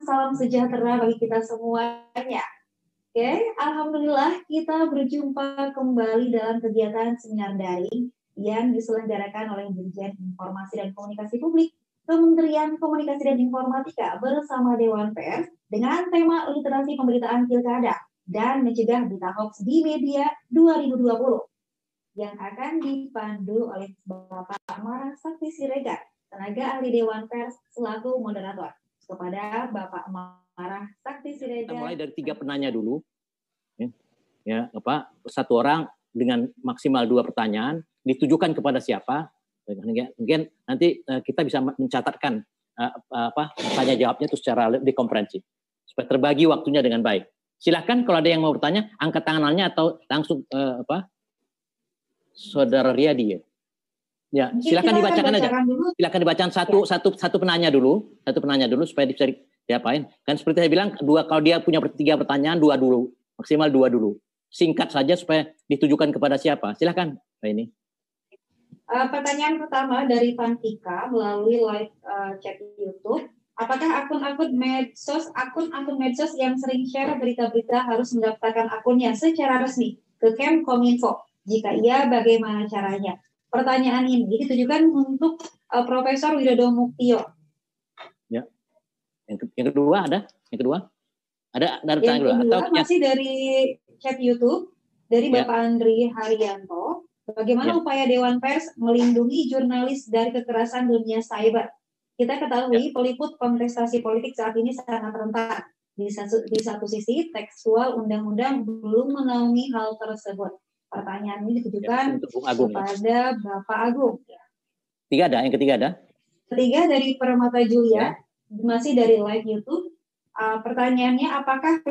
salam sejahtera bagi kita semuanya. Oke, alhamdulillah kita berjumpa kembali dalam kegiatan seminar daring yang diselenggarakan oleh Dirjen Informasi dan Komunikasi Publik Kementerian Komunikasi dan Informatika bersama Dewan Pers dengan tema literasi pemberitaan pilkada dan mencegah berita hoax di media 2020 yang akan dipandu oleh Bapak Marah Sakti Siregar, tenaga ahli Dewan Pers selaku moderator. Kepada Bapak Marah Sakti Siregar. Kita mulai dari 3 penanya dulu. Satu orang dengan maksimal 2 pertanyaan ditujukan kepada siapa? Mungkin nanti kita bisa mencatatkan tanya jawabnya itu secara lebih komprehensif supaya terbagi waktunya dengan baik. Silakan kalau ada yang mau bertanya, angkat tangannya atau langsung Saudara Riyadi ya. Ya, silakan dibacakan aja. Silakan dibacakan satu penanya dulu, supaya bisa diapain. Kan seperti saya bilang, kalau dia punya 3 pertanyaan, 2 dulu, maksimal 2 dulu. Singkat saja supaya ditujukan kepada siapa. Silakan, Pak ini. Pertanyaan pertama dari Fantika melalui live chat YouTube. Apakah akun-akun medsos yang sering share berita-berita harus mendaftarkan akunnya secara resmi ke Kemkominfo? Jika iya, bagaimana caranya? Pertanyaan ini ditujukan untuk Profesor Widodo Muktio. Ya. Yang kedua ada? Yang kedua? Ada yang kedua masih dari chat YouTube dari Bapak Andri Haryanto. Bagaimana upaya Dewan Pers melindungi jurnalis dari kekerasan dunia cyber? Kita ketahui peliput kontestasi politik saat ini sangat rentan. Di satu sisi, tekstual undang-undang belum menaungi hal tersebut. Pertanyaan ini ditujukan kepada Bapak Agung. Yang ketiga ada? Ketiga dari Permata Julia, masih dari live YouTube. Pertanyaannya, apakah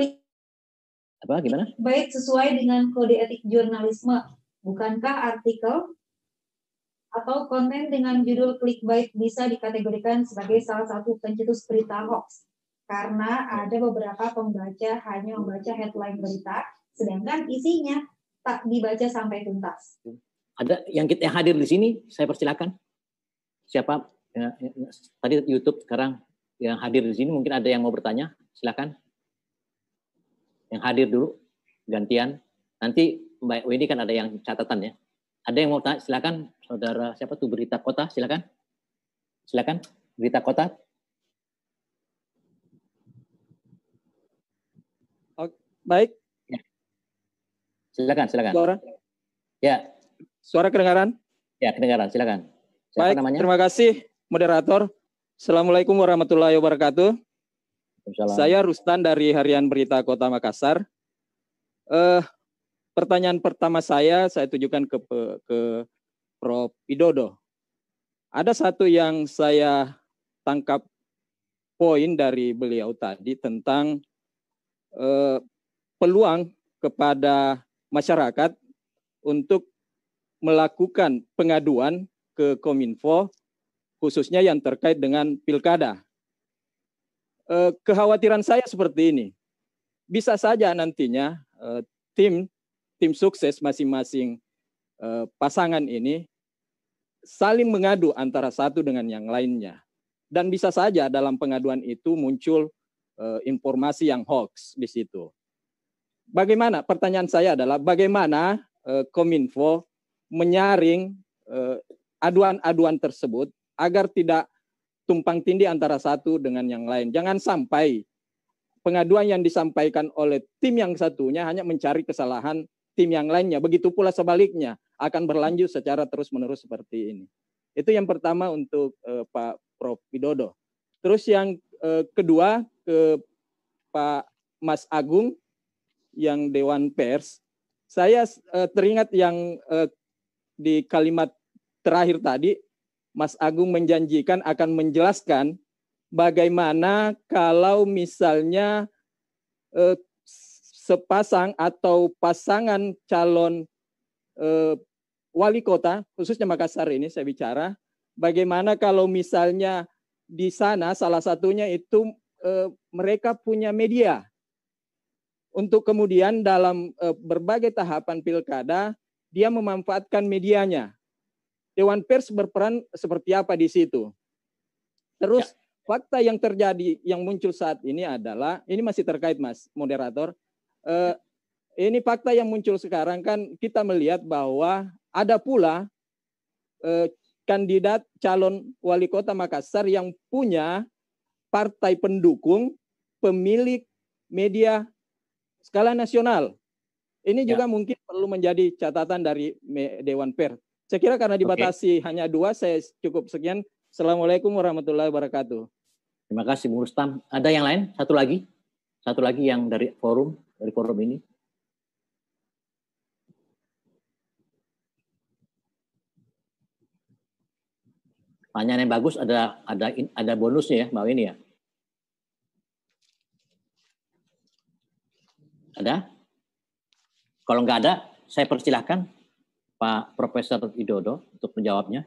gimana? Baik sesuai dengan kode etik jurnalisme? Bukankah artikel atau konten dengan judul clickbait bisa dikategorikan sebagai salah satu pencetus berita hoax? Karena ada beberapa pembaca hanya membaca headline berita, sedangkan isinya tak dibaca sampai tuntas. Ada yang hadir di sini, saya persilakan. Siapa? Tadi YouTube, sekarang yang hadir di sini mungkin ada yang mau bertanya, silakan. Yang hadir dulu, gantian. Nanti Mbak Weni kan ada yang catatan ya. Ada yang mau tanya, silakan. Saudara siapa tuh Berita Kota, silakan. Silakan, Berita Kota. Baik. Silakan. Suara? Ya. Suara kedengaran? Ya, kedengaran. Silakan. Siapa namanya? Terima kasih moderator. Assalamualaikum warahmatullahi wabarakatuh. Saya Rustan dari Harian Berita Kota Makassar. Pertanyaan pertama saya tujukan ke Prof. Widodo. Ada satu yang saya tangkap poin dari beliau tadi tentang peluang kepada masyarakat untuk melakukan pengaduan ke Kominfo, khususnya yang terkait dengan pilkada. Kekhawatiran saya seperti ini, bisa saja nantinya tim sukses masing-masing pasangan ini saling mengadu antara satu dengan yang lainnya. Dan bisa saja dalam pengaduan itu muncul informasi yang hoax di situ. Bagaimana? Pertanyaan saya adalah bagaimana Kominfo menyaring aduan-aduan tersebut agar tidak tumpang tindih antara satu dengan yang lain. Jangan sampai pengaduan yang disampaikan oleh tim yang satunya hanya mencari kesalahan tim yang lainnya. Begitu pula sebaliknya akan berlanjut secara terus-menerus seperti ini. Itu yang pertama untuk Pak Prof. Widodo. Terus yang kedua ke Pak Mas Agung yang Dewan Pers, saya teringat yang di kalimat terakhir tadi, Mas Agung menjanjikan akan menjelaskan bagaimana kalau misalnya sepasang atau pasangan calon wali kota, khususnya Makassar ini saya bicara, bagaimana kalau misalnya di sana salah satunya itu mereka punya media, untuk kemudian dalam berbagai tahapan pilkada, dia memanfaatkan medianya. Dewan Pers berperan seperti apa di situ? Terus fakta yang terjadi, yang muncul saat ini adalah, ini masih terkait Mas Moderator, ini fakta yang muncul sekarang kan kita melihat bahwa ada pula kandidat calon wali kota Makassar yang punya partai pendukung pemilik media skala nasional. Ini juga mungkin perlu menjadi catatan dari Dewan Pers. Saya kira karena dibatasi hanya 2, saya cukup sekian. Assalamualaikum warahmatullahi wabarakatuh. Terima kasih Bung Rustam. Ada yang lain? Satu lagi yang dari forum ini. Pertanyaan yang bagus, ada bonusnya ya, Mbak ini ya. Ada? Kalau nggak ada, saya persilahkan Pak Profesor Widodo untuk menjawabnya.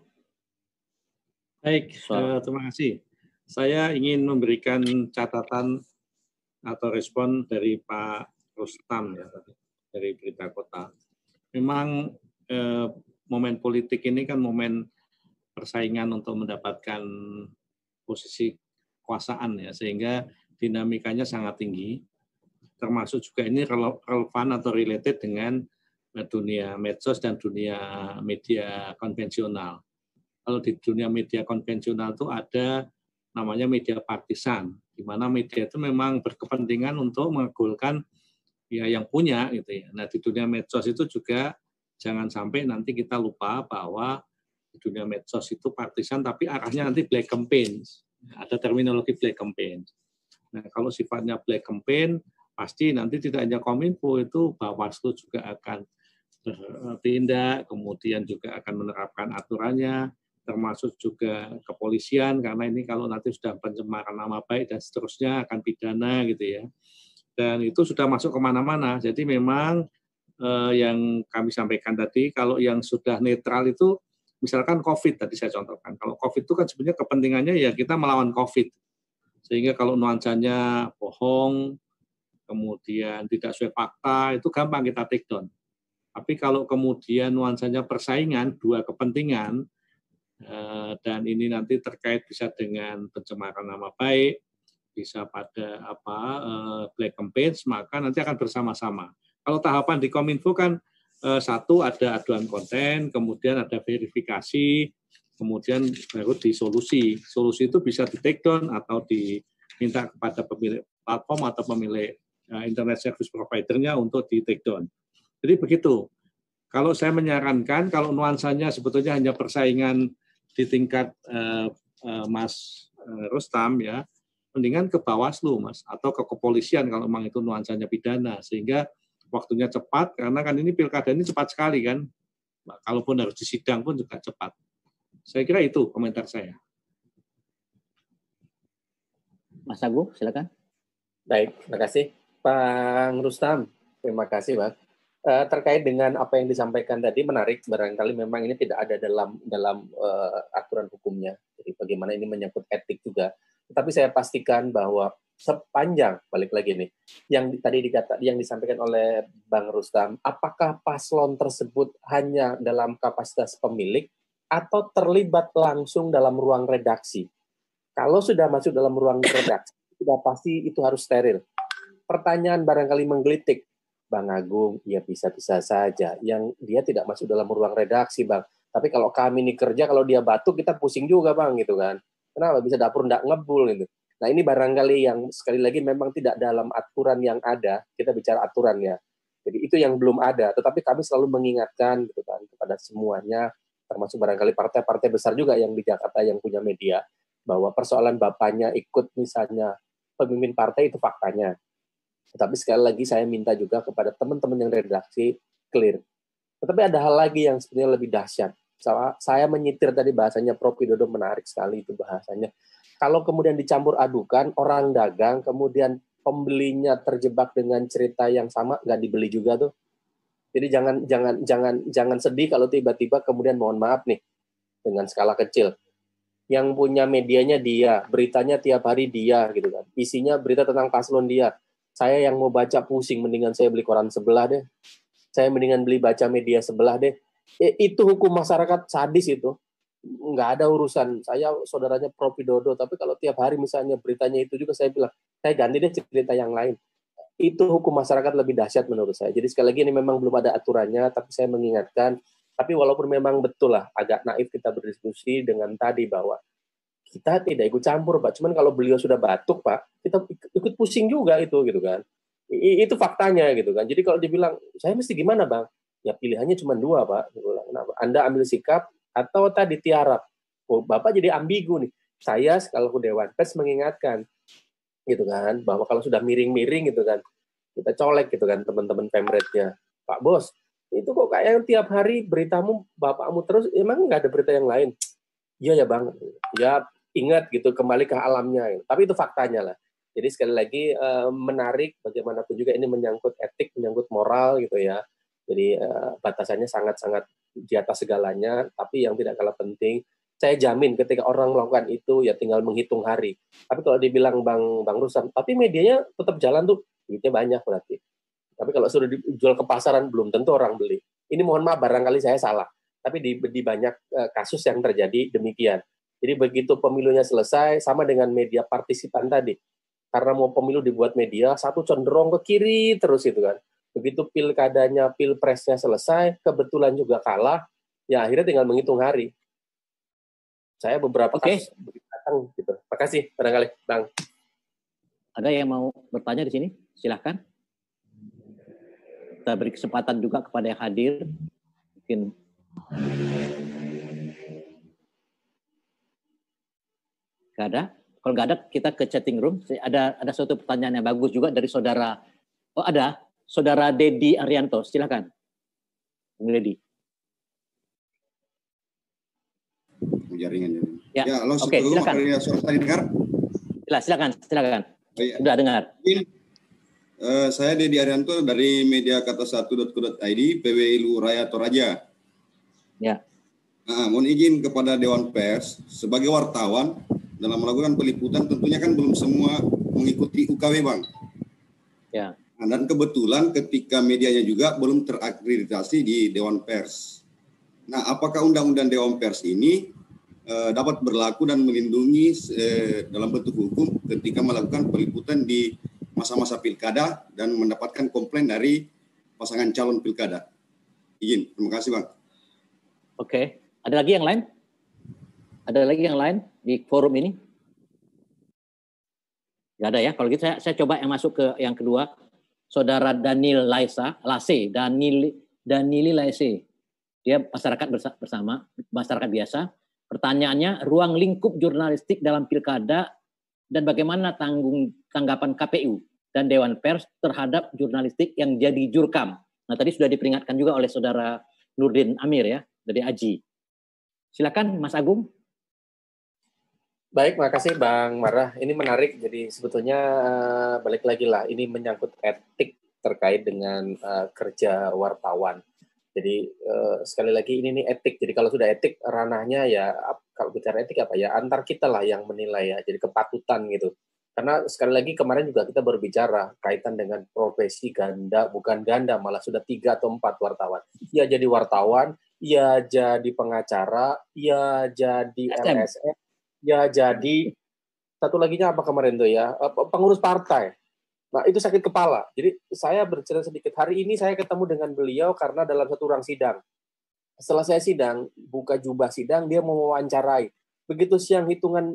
Baik, terima kasih. Saya ingin memberikan catatan atau respon dari Pak Rustam ya, dari Berita Kota. Memang momen politik ini kan momen persaingan untuk mendapatkan posisi kekuasaan ya, sehingga dinamikanya sangat tinggi. Termasuk juga ini relevan atau related dengan dunia medsos dan dunia media konvensional. Kalau di dunia media konvensional itu ada namanya media partisan, di mana media itu memang berkepentingan untuk mengegulkan ya yang punya gitu ya. Nah, di dunia medsos itu juga jangan sampai nanti kita lupa bahwa di dunia medsos itu partisan tapi arahnya nanti black campaign. Ada terminologi black campaign. Nah, kalau sifatnya black campaign pasti nanti tidak hanya Kominfo, itu Bawaslu juga akan bertindak, kemudian juga akan menerapkan aturannya, termasuk juga kepolisian, karena ini kalau nanti sudah pencemaran nama baik dan seterusnya akan pidana gitu ya. Dan itu sudah masuk kemana-mana. Jadi memang yang kami sampaikan tadi, kalau yang sudah netral itu, misalkan COVID tadi saya contohkan. Kalau COVID itu kan sebenarnya kepentingannya ya kita melawan COVID. Sehingga kalau nuansanya bohong, kemudian tidak sesuai fakta, itu gampang kita take down. Tapi kalau kemudian nuansanya persaingan, dua kepentingan, dan ini nanti terkait bisa dengan pencemaran nama baik, bisa pada black campaigns, maka nanti akan bersama-sama. Kalau tahapan di Kominfo kan satu ada aduan konten, kemudian ada verifikasi, kemudian baru disolusi. Solusi itu bisa di take down atau diminta kepada pemilik platform atau pemilik internet service provider-nya untuk di take down. Jadi begitu. Kalau saya menyarankan, kalau nuansanya sebetulnya hanya persaingan di tingkat Mas Rustam ya, mendingan ke Bawaslu Mas, atau ke kepolisian kalau memang itu nuansanya pidana, sehingga waktunya cepat, karena kan ini pilkada ini cepat sekali kan, kalaupun harus disidang pun juga cepat. Saya kira itu komentar saya. Mas Agung, silakan. Baik, terima kasih. Pak Rustam, terima kasih, Pak. Terkait dengan apa yang disampaikan tadi menarik, barangkali memang ini tidak ada dalam aturan hukumnya. Jadi bagaimana ini menyangkut etik juga. Tetapi saya pastikan bahwa sepanjang balik lagi nih, yang disampaikan oleh Bang Rustam, apakah paslon tersebut hanya dalam kapasitas pemilik atau terlibat langsung dalam ruang redaksi? Kalau sudah masuk dalam ruang redaksi, sudah pasti itu harus steril. Pertanyaan barangkali menggelitik, Bang Agung, ya bisa-bisa saja. Yang dia tidak masuk dalam ruang redaksi, Bang. Tapi kalau kami ini kerja, kalau dia batuk, kita pusing juga, Bang, gitu kan. Kenapa? Bisa dapur nggak ngebul, gitu. Nah, ini barangkali yang sekali lagi memang tidak dalam aturan yang ada. Kita bicara aturannya. Jadi itu yang belum ada. Tetapi kami selalu mengingatkan, gitu kan, kepada semuanya, termasuk barangkali partai-partai besar juga yang di Jakarta yang punya media, bahwa persoalan bapaknya ikut misalnya pemimpin partai itu faktanya. Tetapi sekali lagi saya minta juga kepada teman-teman yang redaksi clear. Tetapi ada hal lagi yang sebenarnya lebih dahsyat. Saya menyitir tadi bahasanya Prof. Widodo, menarik sekali itu bahasanya. Kalau kemudian dicampur adukan, orang dagang, kemudian pembelinya terjebak dengan cerita yang sama, nggak dibeli juga tuh. Jadi jangan sedih kalau tiba-tiba kemudian mohon maaf nih, dengan skala kecil. Yang punya medianya dia, beritanya tiap hari dia, gitu kan. Isinya berita tentang paslon dia. Saya yang mau baca pusing, mendingan saya beli koran sebelah deh. Saya mendingan baca media sebelah deh. Itu hukum masyarakat sadis itu. nggak ada urusan. Saya saudaranya Prof. Widodo, tapi kalau tiap hari misalnya beritanya itu juga, saya bilang, saya ganti deh cerita yang lain. Itu hukum masyarakat lebih dahsyat menurut saya. Jadi sekali lagi ini memang belum ada aturannya, tapi saya mengingatkan, tapi walaupun memang betul lah, agak naif kita berdiskusi dengan tadi bahwa kita tidak ikut campur, Pak. Cuman kalau beliau sudah batuk, Pak, kita ikut pusing juga itu, gitu kan. Itu faktanya, gitu kan. Jadi kalau dibilang, saya mesti gimana, Bang? Ya pilihannya cuma dua, Pak. Kenapa? Anda ambil sikap, atau tadi tiarap. Oh, Bapak jadi ambigu nih. Saya kalau Dewan Pers mengingatkan, gitu kan, bahwa kalau sudah miring-miring gitu kan, kita colek gitu kan teman-teman Pemretnya, Pak Bos, itu kok kayak tiap hari beritamu bapakmu terus, emang nggak ada berita yang lain? Iya ya Bang, ya ingat gitu, kembali ke alamnya. Tapi itu faktanya lah. Jadi sekali lagi menarik, bagaimanapun juga ini menyangkut etik, menyangkut moral gitu ya. Jadi batasannya sangat-sangat di atas segalanya, tapi yang tidak kalah penting, saya jamin ketika orang melakukan itu ya tinggal menghitung hari. Tapi kalau dibilang Bang Rusam, tapi medianya tetap jalan tuh, duitnya banyak berarti. Tapi kalau sudah dijual ke pasaran belum tentu orang beli. Ini mohon maaf barangkali saya salah. Tapi di banyak kasus yang terjadi demikian. Jadi begitu pemilunya selesai, sama dengan media partisipan tadi. Karena mau pemilu dibuat media, satu cenderung ke kiri terus itu kan. Begitu pilkadanya, pilpresnya selesai, kebetulan juga kalah, ya akhirnya tinggal menghitung hari. Saya beberapa kasus datang gitu. Terima kasih barangkali Bang. Ada yang mau bertanya di sini? Silahkan. Kita beri kesempatan juga kepada yang hadir. Mungkin nggak ada. Kalau nggak ada, kita ke chatting room. Ada suatu pertanyaan yang bagus juga dari saudara. Oh ada, saudara Dedi Arianto. Silahkan, Bung Dedi. Jaringan. Ya, halo, oke, silakan. Suara dengar? Silakan. Oh, iya. Sudah dengar. Saya Dedi Arianto dari media-kata1.co.id, PWI Luraya Toraja. Ya. Mohon izin kepada Dewan Pers, sebagai wartawan, dalam melakukan peliputan tentunya kan belum semua mengikuti UKW, Bang. Ya. Dan kebetulan ketika medianya juga belum terakreditasi di Dewan Pers. Nah, apakah undang-undang Dewan Pers ini dapat berlaku dan melindungi dalam bentuk hukum ketika melakukan peliputan di masa-masa pilkada dan mendapatkan komplain dari pasangan calon pilkada? Izin, terima kasih Bang. Oke, ada lagi yang lain? Ada lagi yang lain di forum ini? Gak ada ya, kalau gitu saya coba yang masuk ke yang kedua. Saudara Danili Laise. Dia masyarakat bersama, masyarakat biasa. Pertanyaannya, ruang lingkup jurnalistik dalam pilkada dan bagaimana tanggapan KPU dan Dewan Pers terhadap jurnalistik yang jadi jurkam. Nah tadi sudah diperingatkan juga oleh saudara Nurdin Amir ya, dari AJI. Silakan Mas Agung. Baik, makasih Bang Marah. Ini menarik, jadi sebetulnya balik lagi lah, ini menyangkut etik terkait dengan kerja wartawan. Jadi sekali lagi ini nih etik. Jadi kalau sudah etik ranahnya ya kalau bicara etik apa ya antar kita lah yang menilai ya. Jadi kepatutan gitu. Karena sekali lagi kemarin juga kita berbicara kaitan dengan profesi ganda, bukan ganda malah sudah 3 atau 4 wartawan. Ya jadi wartawan, ya jadi pengacara, ya jadi LSM, ya jadi satu laginya apa kemarin tuh ya pengurus partai. Nah, itu sakit kepala. Jadi, saya bercerita sedikit. Hari ini saya ketemu dengan beliau karena dalam satu ruang sidang. Setelah saya sidang, buka jubah sidang, dia mau mewawancarai. Begitu siang hitungan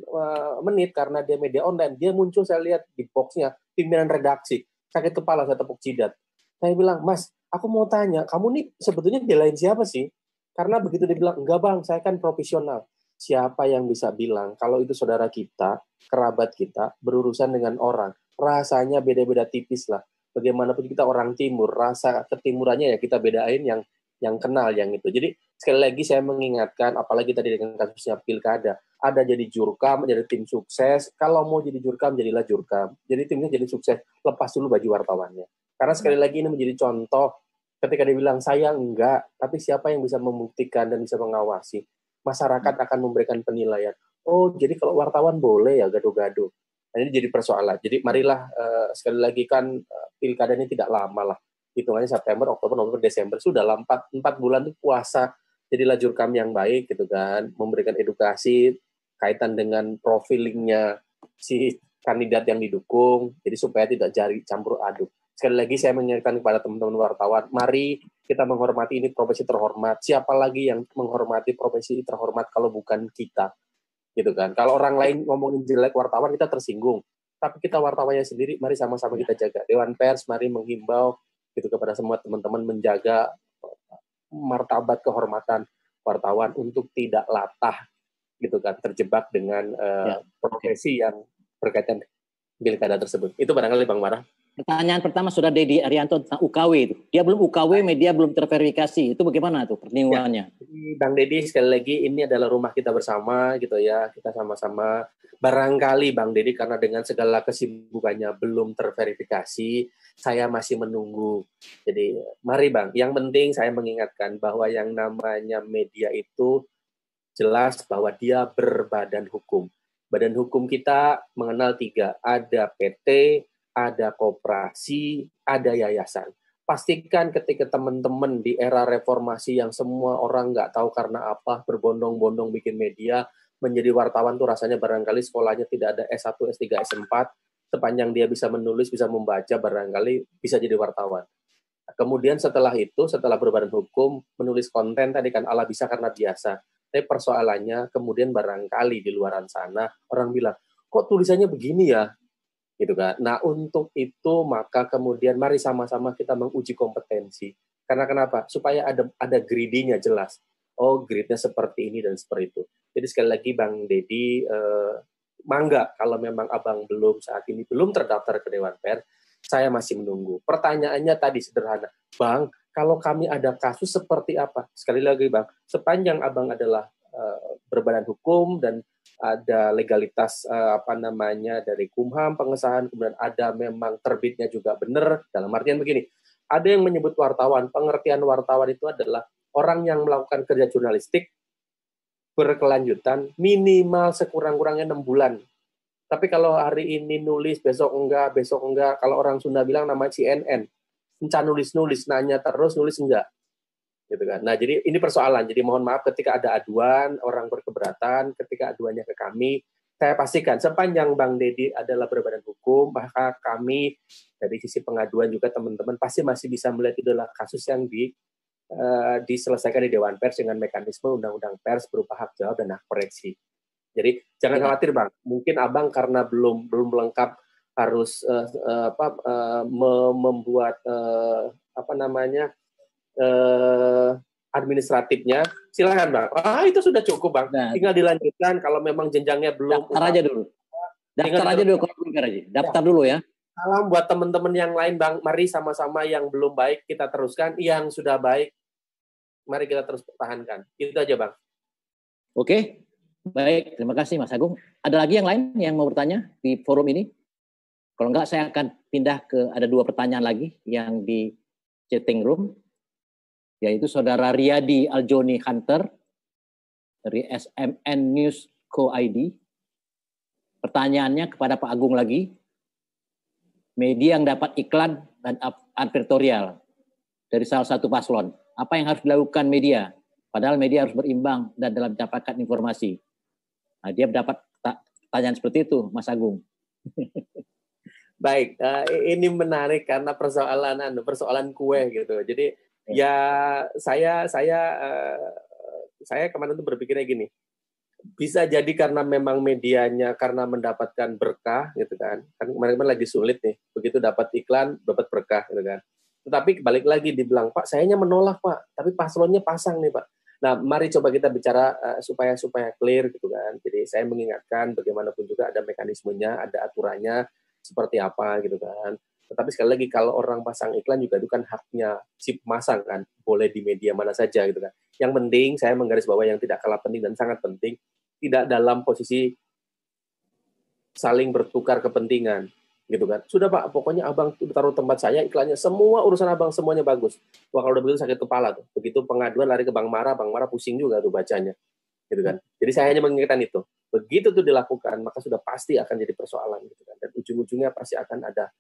menit, karena dia media online, dia muncul, saya lihat di boxnya, pimpinan redaksi. Sakit kepala, saya tepuk jidat. Saya bilang, Mas, aku mau tanya, kamu nih sebetulnya belain siapa sih? Karena begitu dia bilang, enggak Bang, saya kan profesional. Siapa yang bisa bilang, kalau itu saudara kita, kerabat kita, berurusan dengan orang, rasanya beda-beda tipis lah. Bagaimanapun kita orang timur, rasa ketimurannya ya kita bedain yang kenal yang itu. Jadi sekali lagi saya mengingatkan, apalagi tadi dengan kasusnya pilkada, ada jadi jurkam, jadi tim sukses. Kalau mau jadi jurkam, jadilah jurkam. Jadi timnya jadi sukses, lepas dulu baju wartawannya. Karena sekali lagi ini menjadi contoh, ketika dia bilang saya enggak, tapi siapa yang bisa membuktikan dan bisa mengawasi? Masyarakat akan memberikan penilaian. Oh, jadi kalau wartawan boleh ya gaduh-gaduh. Nah, ini jadi persoalan. Jadi marilah sekali lagi kan pilkada ini tidak lama lah. Hitungannya September, Oktober, November, Desember. Sudah 4 bulan itu puasa jadilah jurkam yang baik gitu kan, memberikan edukasi kaitan dengan profilingnya si kandidat yang didukung, jadi supaya tidak jari campur aduk. Sekali lagi saya mengingatkan kepada teman-teman wartawan, mari kita menghormati ini profesi terhormat. Siapa lagi yang menghormati profesi terhormat kalau bukan kita, gitu kan? Kalau orang lain ngomongin jelek wartawan, kita tersinggung. Tapi kita wartawannya sendiri, mari sama-sama kita jaga. Dewan Pers, mari menghimbau gitu kepada semua teman-teman menjaga martabat kehormatan wartawan untuk tidak latah, gitu kan? Terjebak dengan profesi yang berkaitan pilkada tersebut. Itu barangkali Bang Mara. Pertanyaan pertama sudah Dedi Arianto tentang UKW itu. Dia belum UKW, media belum terverifikasi. Itu bagaimana tuh perlindungannya? Ya, Bang Dedi, sekali lagi ini adalah rumah kita bersama gitu ya. Kita sama-sama barangkali Bang Dedi karena dengan segala kesibukannya belum terverifikasi, saya masih menunggu. Jadi mari Bang, yang penting saya mengingatkan bahwa yang namanya media itu jelas bahwa dia berbadan hukum. Badan hukum kita mengenal 3, ada PT, ada koperasi, ada yayasan. Pastikan ketika teman-teman di era reformasi yang semua orang nggak tahu karena apa, berbondong-bondong bikin media, menjadi wartawan tuh rasanya barangkali sekolahnya tidak ada S1, S3, S4, sepanjang dia bisa menulis, bisa membaca, barangkali bisa jadi wartawan. Kemudian setelah itu, setelah berbadan hukum, menulis konten tadi kan ala bisa karena biasa. Tapi persoalannya kemudian barangkali di luaran sana orang bilang, kok tulisannya begini ya? Gitu kan. Nah, untuk itu maka kemudian mari sama-sama kita menguji kompetensi. Karena kenapa? Supaya ada grade-nya jelas. Oh, grade-nya seperti ini dan seperti itu. Jadi sekali lagi Bang Dedi, mangga kalau memang Abang belum saat ini belum terdaftar ke Dewan Pers, saya masih menunggu. Pertanyaannya tadi sederhana, Bang, kalau kami ada kasus seperti apa? Sekali lagi Bang, sepanjang Abang adalah berbadan hukum dan ada legalitas dari Kumham pengesahan, kemudian ada memang terbitnya juga benar, dalam artian begini, ada yang menyebut wartawan, pengertian wartawan itu adalah orang yang melakukan kerja jurnalistik berkelanjutan minimal sekurang-kurangnya 6 bulan. Tapi kalau hari ini nulis, besok enggak, kalau orang Sunda bilang nama CNN, encan nulis-nulis, nanya terus, nulis enggak. Gitu kan. Nah, jadi ini persoalan. Jadi mohon maaf ketika ada aduan, orang berkeberatan, ketika aduannya ke kami, saya pastikan sepanjang Bang Dedi adalah berbadan hukum, maka kami dari sisi pengaduan juga teman-teman pasti masih bisa melihat itu adalah kasus yang diselesaikan di Dewan Pers dengan mekanisme Undang-Undang Pers berupa hak jawab dan hak koreksi. Jadi jangan khawatir Bang, mungkin Abang karena belum lengkap harus membuat administratifnya, silakan Bang. Itu sudah cukup Bang. Nah, tinggal dilanjutkan kalau memang jenjangnya belum. Daftar aja dulu. Daftar dulu ya. Salam buat teman-teman yang lain Bang. Mari sama-sama yang belum baik kita teruskan, yang sudah baik mari kita terus pertahankan. Itu aja Bang. Oke. Baik, terima kasih Mas Agung. Ada lagi yang lain yang mau bertanya di forum ini? Kalau enggak saya akan pindah ke ada 2 pertanyaan lagi yang di chatting room, yaitu Saudara Riyadi Aljoni Hunter dari SMN News Co ID. Pertanyaannya kepada Pak Agung lagi, media yang dapat iklan dan advertorial dari salah satu paslon, apa yang harus dilakukan media? Padahal media harus berimbang dan dalam mendapatkan informasi. Nah, dia mendapat pertanyaan seperti itu, Mas Agung. Baik, ini menarik karena persoalan kue gitu. Jadi ya saya kemarin itu berpikirnya gini, bisa jadi karena memang medianya karena mendapatkan berkah gitu kan kemarin lagi sulit nih, begitu dapat iklan dapat berkah gitu kan. Tetapi balik lagi dibilang Pak, sayanya menolak Pak, tapi paslonnya pasang nih Pak. Nah, mari coba kita bicara supaya clear gitu kan. Jadi saya mengingatkan bagaimanapun juga ada mekanismenya, ada aturannya seperti apa gitu kan. Tetapi sekali lagi kalau orang pasang iklan juga itu kan haknya si pemasang kan, boleh di media mana saja gitu kan. Yang penting saya menggarisbawahi yang tidak kalah penting dan sangat penting, tidak dalam posisi saling bertukar kepentingan gitu kan. Sudah Pak, pokoknya Abang taruh tempat saya iklannya, semua urusan Abang semuanya bagus. Wah, kalau udah begitu sakit kepala tuh. Begitu pengaduan lari ke Bang Mara pusing juga tuh bacanya. Gitu kan. Jadi saya hanya mengingatkan itu. Begitu itu dilakukan, maka sudah pasti akan jadi persoalan gitu kan. Dan ujung-ujungnya pasti akan ada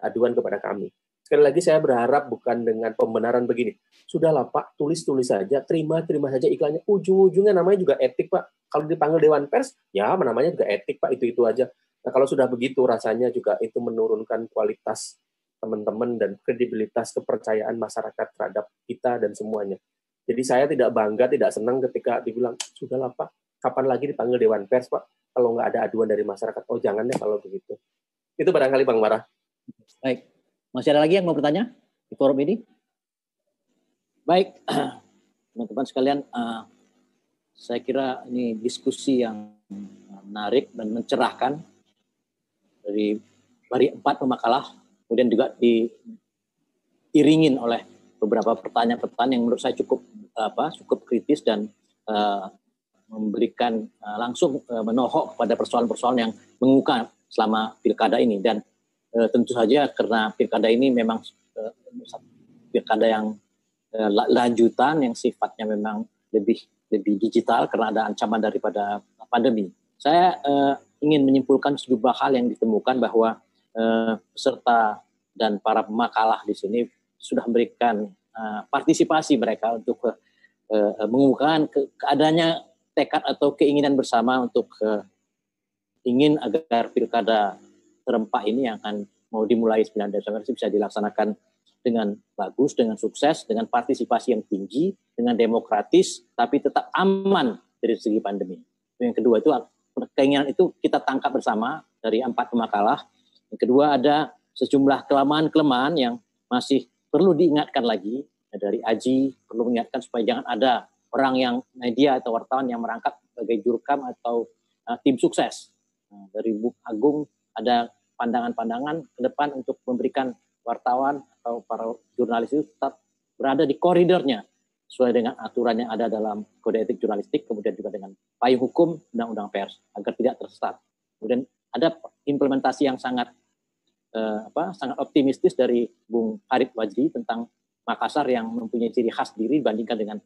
aduan kepada kami. Sekali lagi saya berharap bukan dengan pembenaran begini. Sudahlah Pak, tulis-tulis saja, terima saja iklannya. Ujung-ujungnya namanya juga etik Pak. Kalau dipanggil Dewan Pers, ya namanya juga etik Pak, itu aja. Nah kalau sudah begitu rasanya juga itu menurunkan kualitas teman-teman dan kredibilitas kepercayaan masyarakat terhadap kita dan semuanya. Jadi saya tidak bangga, tidak senang ketika dibilang, sudahlah Pak, kapan lagi dipanggil Dewan Pers Pak, kalau nggak ada aduan dari masyarakat. Oh jangan deh kalau begitu. Itu barangkali Bang Marah. Baik. Masih ada lagi yang mau bertanya di forum ini? Baik, teman-teman sekalian, saya kira ini diskusi yang menarik dan mencerahkan dari 4 pemakalah, kemudian juga diiringin oleh beberapa pertanyaan-pertanyaan yang menurut saya cukup kritis dan memberikan langsung menohok pada persoalan-persoalan yang mengemuka selama pilkada ini. Dan tentu saja karena pilkada ini memang pilkada yang lanjutan yang sifatnya memang lebih digital karena ada ancaman daripada pandemi. Saya ingin menyimpulkan sejumlah hal yang ditemukan bahwa peserta dan para pemakalah di sini sudah memberikan partisipasi mereka untuk mengemukakan keadaannya tekad atau keinginan bersama untuk ingin agar pilkada serempak ini yang akan mau dimulai 9 Desember bisa dilaksanakan dengan bagus, dengan sukses, dengan partisipasi yang tinggi, dengan demokratis, tapi tetap aman dari segi pandemi. Yang kedua itu keinginan itu kita tangkap bersama dari 4 pemakalah. Yang kedua ada sejumlah kelemahan-kelemahan yang masih perlu diingatkan lagi dari Aji, perlu mengingatkan supaya jangan ada orang yang media atau wartawan yang merangkap sebagai jurkam atau tim sukses. Dari Bung Agung ada pandangan-pandangan ke depan untuk memberikan wartawan atau para jurnalis itu tetap berada di koridornya sesuai dengan aturan yang ada dalam kode etik jurnalistik, kemudian juga dengan payung hukum undang-undang pers agar tidak tersesat. Kemudian ada implementasi yang sangat optimistis dari Bung Farid Wajdi tentang Makassar yang mempunyai ciri khas diri dibandingkan dengan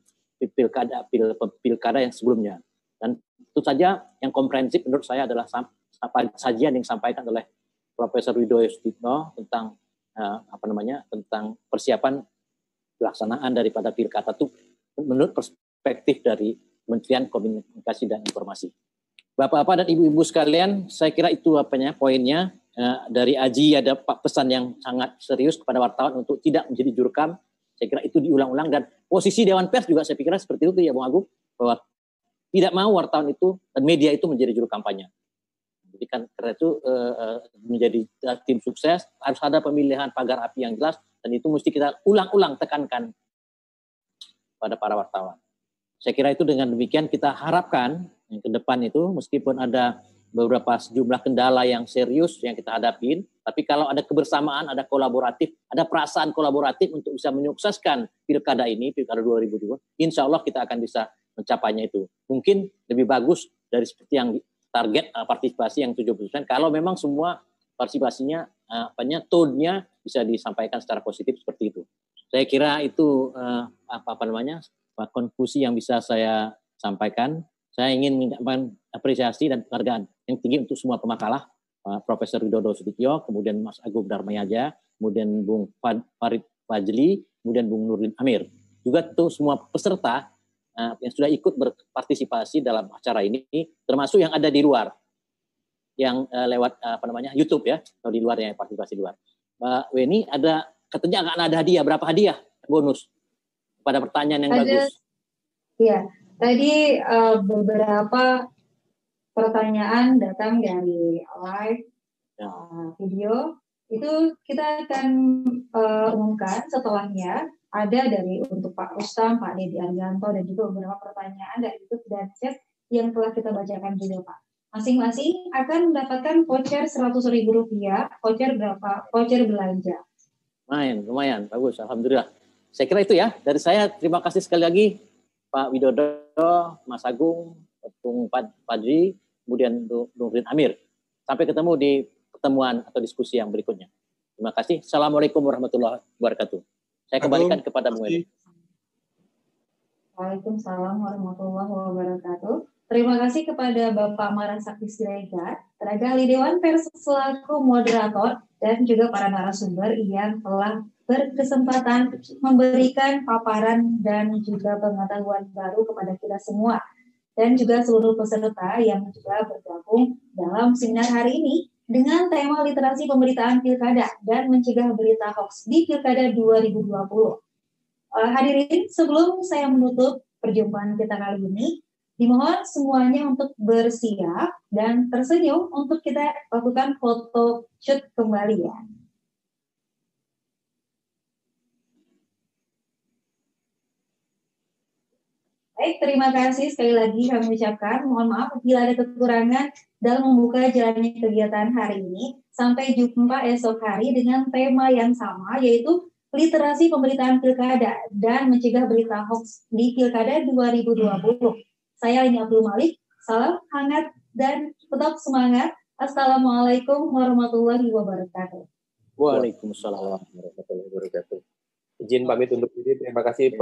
pilkada yang sebelumnya. Dan tentu saja yang komprehensif menurut saya adalah sajian yang disampaikan oleh Profesor Widoyo Suditno tentang tentang persiapan pelaksanaan daripada pilkada itu menurut perspektif dari Kementerian Komunikasi dan Informasi. Bapak-bapak dan ibu-ibu sekalian, saya kira itu poinnya. Dari Aji ada pesan yang sangat serius kepada wartawan untuk tidak menjadi jurkam. Saya kira itu diulang-ulang dan posisi Dewan Pers juga saya pikir seperti itu ya Bung Agung, bahwa tidak mau wartawan itu dan media itu menjadi juru kampanye. Jadi kan karena itu menjadi tim sukses harus ada pemilihan pagar api yang jelas dan itu mesti kita ulang-ulang tekankan pada para wartawan. Saya kira itu dengan demikian kita harapkan yang ke depan itu meskipun ada beberapa sejumlah kendala yang serius yang kita hadapin, tapi kalau ada kebersamaan, ada kolaboratif, ada perasaan kolaboratif untuk bisa menyukseskan pilkada ini, pilkada 2020, insya Allah kita akan bisa mencapainya itu. Mungkin lebih bagus dari seperti yang target partisipasi yang 70%, kalau memang semua partisipasinya, tone-nya bisa disampaikan secara positif seperti itu. Saya kira itu konklusi yang bisa saya sampaikan. Saya ingin mengucapkan apresiasi dan penghargaan yang tinggi untuk semua pemakalah, Profesor Widodo Sudityo, kemudian Mas Agung Darmayaja, kemudian Bung Farid Fajli, kemudian Bung Nurdin Amir. Juga tuh semua peserta yang sudah ikut berpartisipasi dalam acara ini, termasuk yang ada di luar, yang lewat YouTube ya, atau di luar yang partisipasi di luar. Mbak Weni, katanya akan ada hadiah, berapa hadiah bonus pada pertanyaan yang bagus? Iya. Tadi beberapa pertanyaan datang dari live video, itu kita akan umumkan setelahnya. Ada dari untuk Pak Rustam, Pak Dedi Aryanto, dan juga beberapa pertanyaan dari YouTube dan chat yang telah kita bacakan juga Pak. Masing-masing akan mendapatkan voucher Rp100.000, voucher belanja. Lumayan, bagus, alhamdulillah. Saya kira itu ya, dari saya terima kasih sekali lagi Pak Widodo, Mas Agung, Bung Fajri, kemudian Bung Nurdin Amir. Sampai ketemu di pertemuan atau diskusi yang berikutnya. Terima kasih. Assalamualaikum warahmatullahi wabarakatuh. Saya kembalikan kepada Bung Edi. Waalaikumsalam warahmatullahi wabarakatuh. Terima kasih kepada Bapak Marah Sakti Siregar, tenaga ahli Dewan Pers selaku moderator, dan juga para narasumber yang telah berkesempatan memberikan paparan dan juga pengetahuan baru kepada kita semua dan juga seluruh peserta yang juga bergabung dalam seminar hari ini dengan tema literasi pemberitaan pilkada dan mencegah berita hoax di Pilkada 2020. Hadirin, sebelum saya menutup perjumpaan kita kali ini, dimohon semuanya untuk bersiap dan tersenyum untuk kita lakukan foto shoot kembali ya. Baik, terima kasih sekali lagi kami ucapkan. Mohon maaf bila ada kekurangan dalam membuka jalannya kegiatan hari ini. Sampai jumpa esok hari dengan tema yang sama, yaitu literasi pemberitaan pilkada dan mencegah berita hoax di Pilkada 2020. Saya Lini Abdul Malik, salam hangat dan tetap semangat. Assalamualaikum warahmatullahi wabarakatuh. Waalaikumsalam warahmatullahi wabarakatuh. Izin pamit untuk diri, terima kasih.